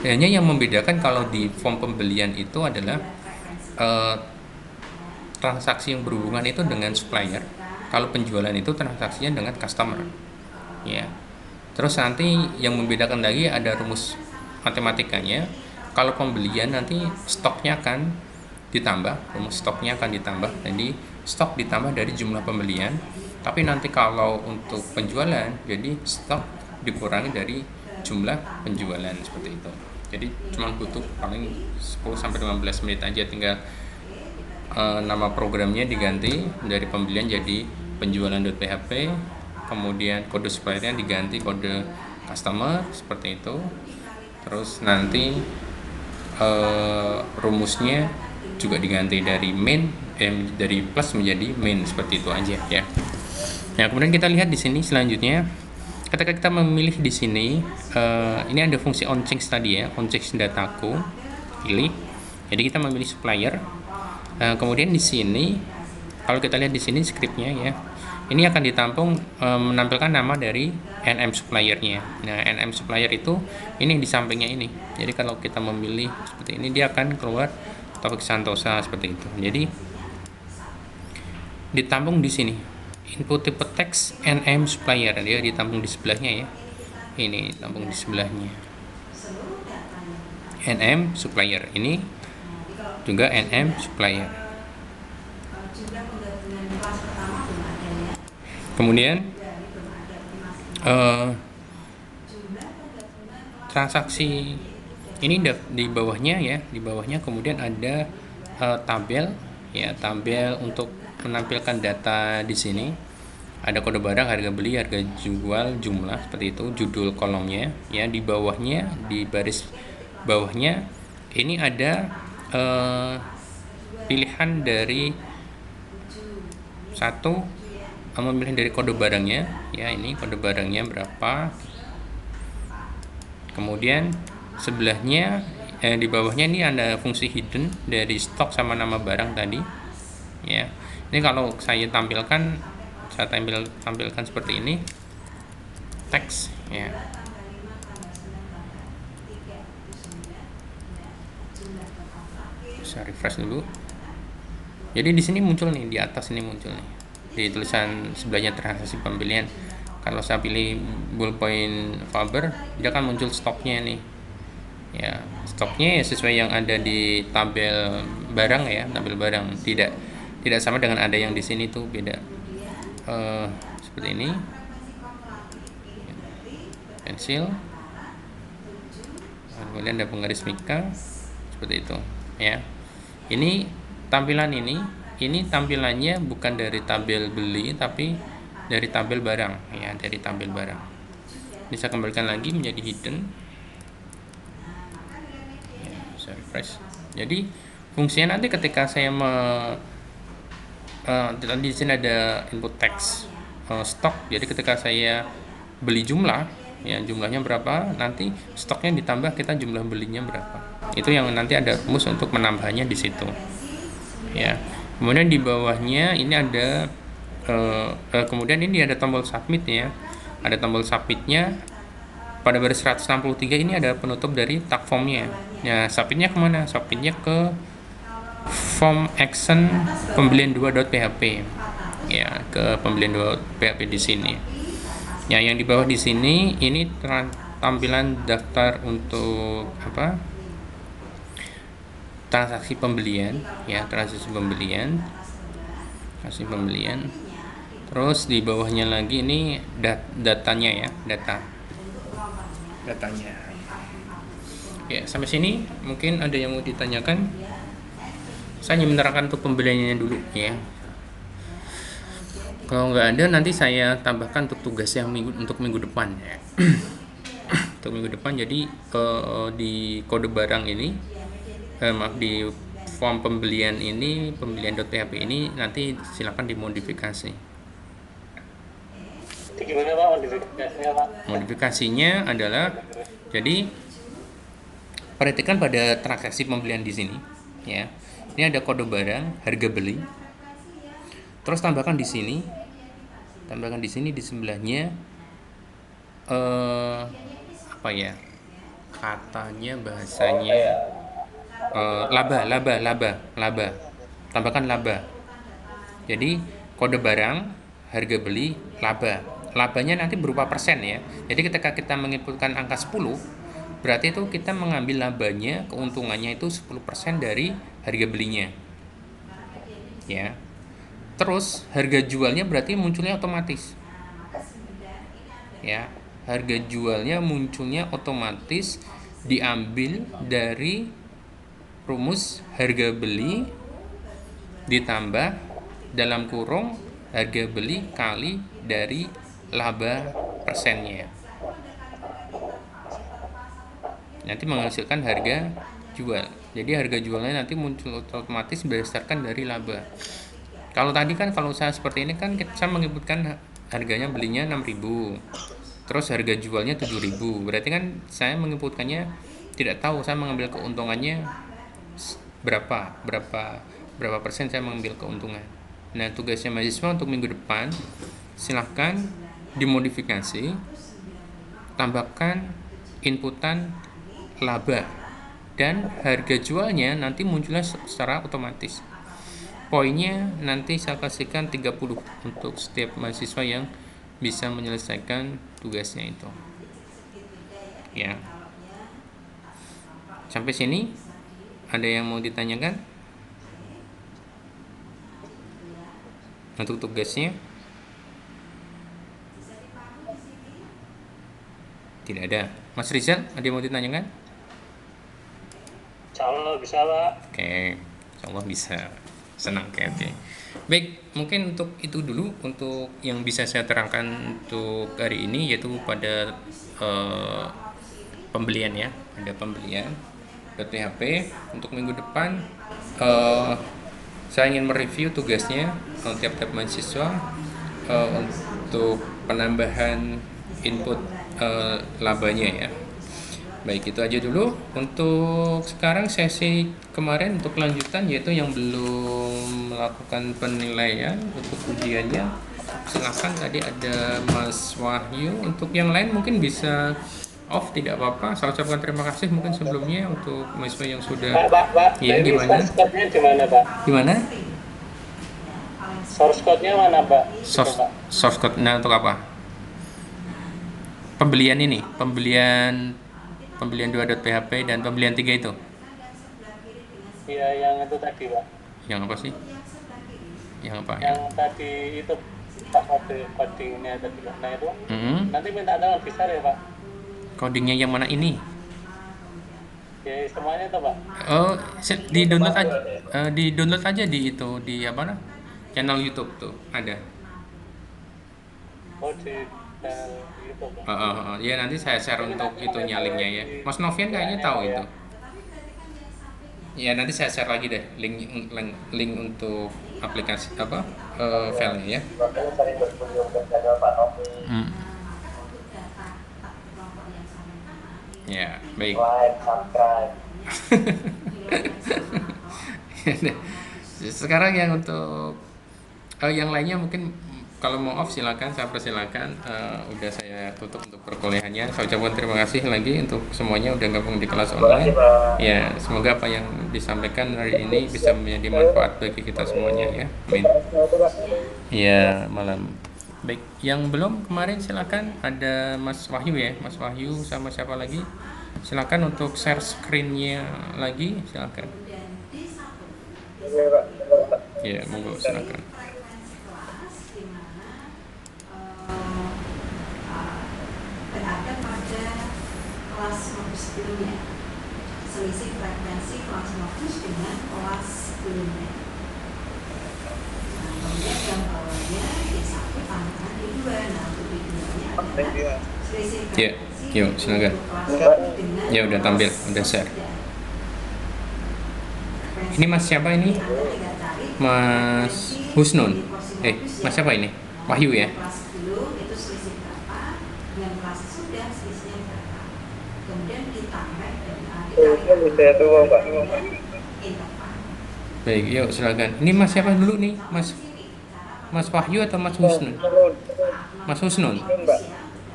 Hanya yang membedakan kalau di form pembelian itu adalah transaksi yang berhubungan itu dengan supplier, kalau penjualan itu transaksinya dengan customer, ya. Terus nanti yang membedakan lagi ada rumus matematikanya. Kalau pembelian nanti stoknya akan ditambah, rumus stoknya akan ditambah. Jadi stok ditambah dari jumlah pembelian. Tapi nanti kalau untuk penjualan, jadi stok dikurangi dari jumlah penjualan, seperti itu. Jadi cuma butuh paling 10-15 menit aja, tinggal nama programnya diganti dari pembelian jadi penjualan.php, kemudian kode suppliernya diganti kode customer, seperti itu. Terus nanti rumusnya juga diganti dari main dari plus menjadi main, seperti itu aja, ya. Nah, kemudian kita lihat di sini selanjutnya, ketika kita memilih di sini ini ada fungsi onChange tadi ya, onChange dataku, pilih. Jadi kita memilih supplier. Kemudian di sini kalau kita lihat di sini scriptnya ya, ini akan ditampung menampilkan nama dari NM suppliernya. Nah, NM supplier itu ini di sampingnya ini. Jadi kalau kita memilih seperti ini, dia akan keluar Taufik Santosa, seperti itu. Jadi ditampung di sini input tipe teks NM supplier, dia ditampung di sebelahnya ya. Ini ditampung di sebelahnya NM supplier, ini juga NM supplier. Kemudian transaksi ini di bawahnya ya, di bawahnya kemudian ada tabel ya, tabel untuk menampilkan data di sini. Ada kode barang, harga beli, harga jual, jumlah, seperti itu, judul kolomnya ya. Di bawahnya, di baris bawahnya ini ada pilihan dari satu, memilih dari kode barangnya ya, ini kode barangnya berapa. Kemudian sebelahnya di bawahnya ini ada fungsi hidden dari stok sama nama barang tadi ya. Ini kalau saya tampilkan seperti ini, teks ya. Bisa refresh dulu. Jadi di sini muncul nih, di atas ini muncul nih, di tulisan sebelahnya transaksi pembelian. Kalau saya pilih ballpoint Faber, dia akan muncul stoknya nih ya. Stoknya ya sesuai yang ada di tabel barang ya, tabel barang, tidak sama dengan ada yang di sini tuh, beda. Seperti ini, pensil, kemudian ada penggaris mika, seperti itu ya. Ini tampilan ini tampilannya bukan dari tabel beli tapi dari tabel barang ya, dari tabel barang. Ini saya kembalikan lagi menjadi hidden ya, saya refresh. Jadi fungsinya nanti ketika saya di sini ada input text stok. Jadi ketika saya beli jumlah ya, jumlahnya berapa, nanti stoknya ditambah kita jumlah belinya berapa. Itu yang nanti ada rumus untuk menambahnya di situ ya. Kemudian di bawahnya ini ada kemudian ini ada tombol submit ya, ada tombol submitnya. Pada baris 163 ini ada penutup dari tag formnya. Ya, submitnya kemana? Submitnya ke form action pembelian 2.php ya, ke pembelian 2.php di sini. Ya, yang di bawah di sini ini tampilan daftar untuk apa? Transaksi pembelian ya, transaksi pembelian. Terus di bawahnya lagi ini datanya ya, datanya. Ya, sampai sini mungkin ada yang mau ditanyakan. Saya hanya menerangkan untuk pembeliannya dulu ya. Kalau nggak ada, nanti saya tambahkan untuk tugas yang untuk minggu depan ya. Untuk minggu depan, jadi di kode barang ini, di form pembelian ini, pembelian.php ini nanti silakan dimodifikasi. Gimana Pak modifikasinya Pak? Modifikasinya adalah, jadi perhatikan pada transaksi pembelian di sini ya. Ini ada kode barang, harga beli. Terus tambahkan di sini di sebelahnya apa ya? Katanya bahasanya laba. Tambahkan laba. Jadi kode barang, harga beli, laba. Labanya nanti berupa persen ya. Jadi ketika kita menginputkan angka 10, berarti itu kita mengambil labanya, keuntungannya itu 10% dari harga belinya. Ya. Terus harga jualnya berarti munculnya otomatis. Ya, harga jualnya munculnya otomatis diambil dari rumus harga beli ditambah dalam kurung harga beli kali dari laba persennya. Nanti menghasilkan harga jual. Jadi harga jualnya nanti muncul otomatis berdasarkan dari laba. Kalau tadi kan, kalau saya seperti ini kan saya menginputkan harganya belinya 6.000. Terus harga jualnya 7.000. Berarti kan saya menginputkannya tidak tahu saya mengambil keuntungannya berapa persen saya mengambil keuntungan. Nah, tugasnya mahasiswa untuk minggu depan silahkan dimodifikasi, tambahkan inputan laba dan harga jualnya nanti munculnya secara otomatis. Poinnya nanti saya kasihkan 30 untuk setiap mahasiswa yang bisa menyelesaikan tugasnya itu. Ya. Sampai sini ada yang mau ditanyakan? Untuk tugasnya? Tidak ada. Mas Rizal, ada yang mau ditanyakan? Insyaallah bisa Pak. Oke, insyaallah bisa. Senang, oke. Baik, mungkin untuk itu dulu untuk yang bisa saya terangkan untuk hari ini, yaitu pada pembelian ya, ada pembelian .php. Untuk minggu depan saya ingin mereview tugasnya tiap-tiap mahasiswa untuk penambahan input labanya ya. Baik, itu aja dulu untuk sekarang. Sesi kemarin untuk lanjutan, yaitu yang belum melakukan penilaian untuk ujiannya, silahkan. Tadi ada Mas Wahyu. Untuk yang lain mungkin bisa off, tidak apa-apa. Saya ucapkan terima kasih mungkin sebelumnya untuk mahasiswa yang sudah. Pak. Iya, gimana? Source code-nya di mana Pak? Gimana? Source code-nya mana Pak? Source code. Nah, untuk apa? Pembelian ini, pembelian 2.php dan pembelian 3 itu. Iya, yang itu tadi Pak. Yang apa sih? Yang apa? Yang tadi itu Pak, codingnya tadi. Nah itu nanti minta tolong besar ya Pak. Codingnya yang mana ini? Ya semuanya itu Pak. Oh, di download aja. Di download aja di itu, di apa nah? Channel YouTube tuh ada. Oh, di channel YouTube Pak. Ya nanti saya share untuk itunya, linknya ya. Mas Novian kayaknya tahu itu. Ya nanti saya share lagi deh link untuk aplikasi apa filenya ya. Makanya sering berkunjung ke channel Pak Novi. Ya, baik. Like, subscribe. Sekarang yang untuk yang lainnya mungkin kalau mau off silakan, saya persilakan. Udah saya tutup untuk perkuliahannya. Saya ucapkan terima kasih lagi untuk semuanya udah gabung di kelas online. Ya, semoga apa yang disampaikan hari ini bisa menjadi manfaat bagi kita semuanya ya. Amin. Ya, malam. Baik, yang belum kemarin silakan, ada Mas Wahyu ya, Mas Wahyu sama siapa lagi? Silakan untuk share screen-nya lagi, silakan. Ya, monggo silakan. Frekuensi kelas di mana berada pada kelas modus sebelumnya. Selisih frekuensi kelas modus dengan kelas sebelumnya. Nah, kemudian yang bawahnya D1 tambahkan D2. Nah, untuk D2-nya adalah selisih frekuensi Yuk, silakan. untuk kelas 1 dengan Ya, udah tampil, kelas udah share. sesudah. Ini Mas siapa ini? Mas Husnun. Mas siapa ini? Wahyu ya? Kelas sebelum itu selisih berapa, yang kelas sudah selisihnya berapa. Kemudian ditambah dengan interval. Baik, yuk silakan. Ini Mas siapa dulu nih? Mas Wahyu atau Mas Husnun? Mas Husnun.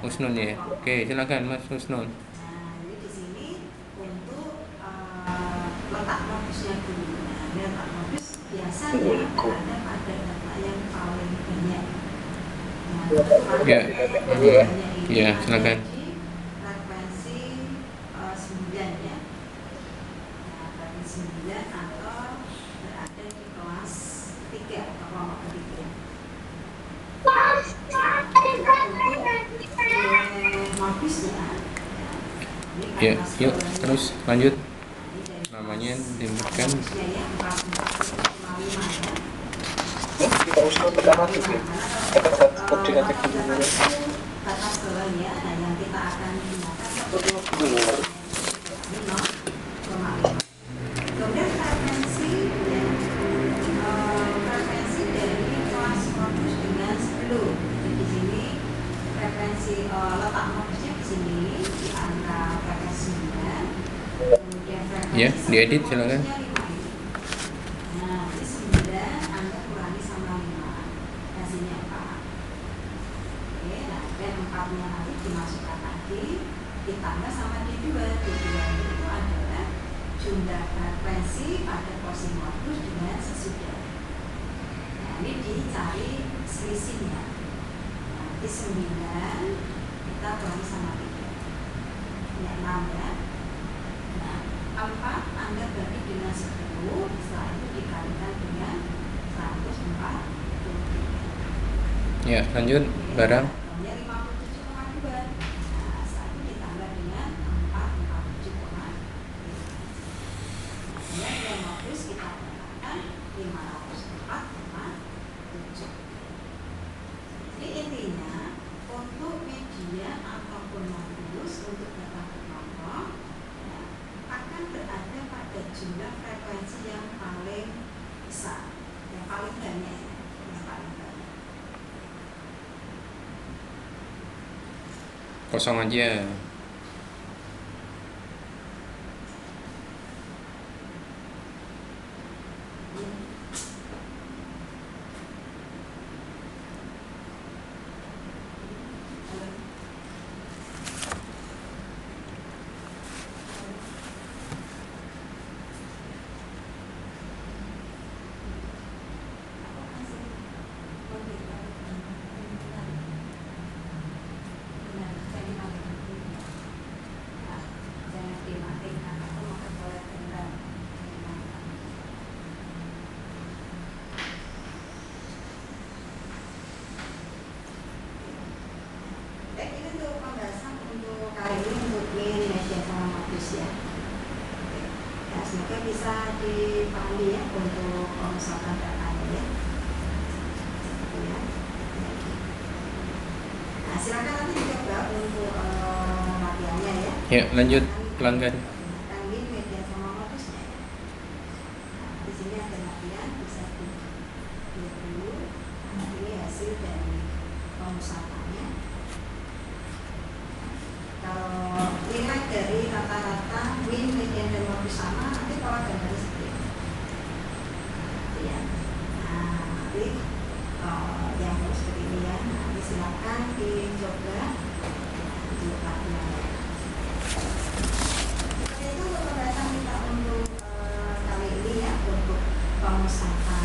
Husnun ya. Oke, silakan Mas Husnun. Nah, ini di sini untuk letak modusnya dulu. Nah, letak modus biasanya ada pada data yang paling banyak. Nah, Ya. banyak ini Ya, silakan. jadi frekuensi 9 ya. Nah, frekuensi 9 atau berada di kelas 3 atau kelompok ketiga. Modusnya Ya, yuk terus lanjut. Namanya diinputkan. Kita usul pertama tuh ya. Batas bawahnya, nah yang kita akan gunakan kemudian frekuensi dari kelas modus dengan sebelum. Jadi di sini frekuensi letak modusnya di sini di angka frekuensi 9. Kemudian frekuensi Ya, diedit silakan. Nah, di 9 Anda kurangi sama 5. Hasilnya 4. Oke, nah dan 4-nya nanti dimasukkan lagi ditambah sama D2. D2 itu adalah jumlah frekuensi pada posisi modus dengan sesudah. Nah, ini dicari selisihnya. Nanti 9 kita kurangi sama 3. Ya, 6 ya. Nah, 4 Anda bagi dengan 10, setelah itu dikalikan dengan 143. Ya, lanjut barang. Hanya 57,2. Nah, setelah itu ditambah dengan 447,5. Kemudian yang modus kita dapatkan 504,7. Jadi intinya untuk media ataupun modus untuk data berkelompok ya, akan berada pada jumlah frekuensi yang paling besar, yang paling banyak, yang paling banyak. Kosong aja. Semoga bisa dipahami ya untuk pengusahaan datanya ya. Nah, silakan nanti dicoba untuk latihannya ya. Ya, lanjut pelanggan. Ini media sama modusnya. Nah, di sini ada latihan bisa dilihat dulu. Nah, ini hasil dari pengusahaannya. Kalau nilai dari rata-rata win, median, dan modus sama, nanti pola gambarnya seperti ini. Ya. Nah, nanti yang seperti ini ya. Nah, silakan dicoba dipakai. Seperti itu untuk pembahasan kita untuk kali ini ya, untuk pengusaha